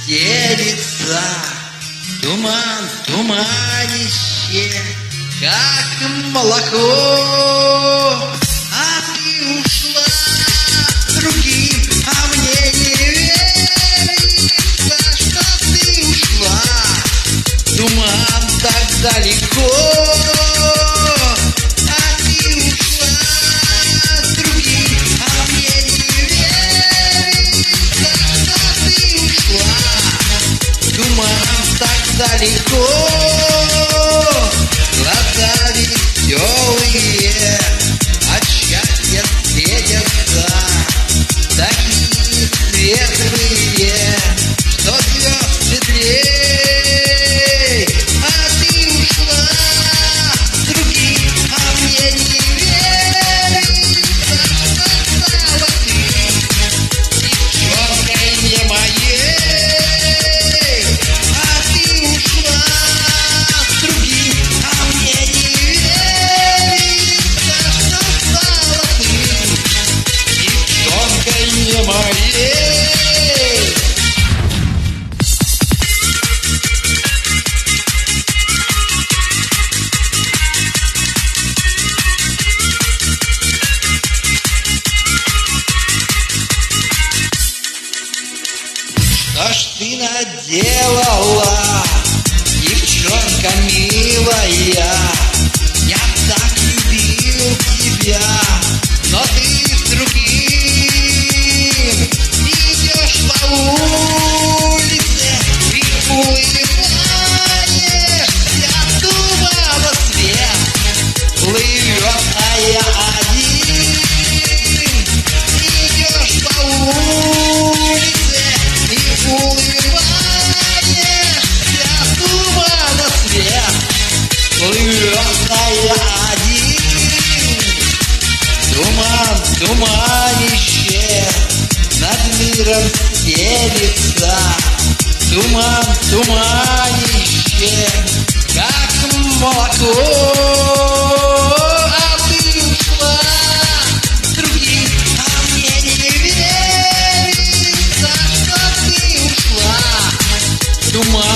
делится, туман, туманище, как молоко. А ты ушла с другим, а мне не верится, что ты ушла. Туман так далеко. А ты ушла с другим, а мне не верится, что ты ушла. Туман так далеко. Глаза веселые от счастья светятся, такие светлые, что звезд светлей. А ты ушла с другим, а мне не верится, что стала ты девчонкой не моей. А ты ушла с другим, а мне не верится, что стала ты девчонкой не моей. Что ж ты наделала, девчонка милая? Я так любил тебя, но ты с другим идешь по улице и улыбаешься. Думала, свет плывет, а я один. Идешь по улице и улыбаешься, тумана свет плывет, а я один. Туман, туманище над миром стелится, туман, туманище, как молоко. А ты ушла с другим, а мне не верится, что ты ушла. Туман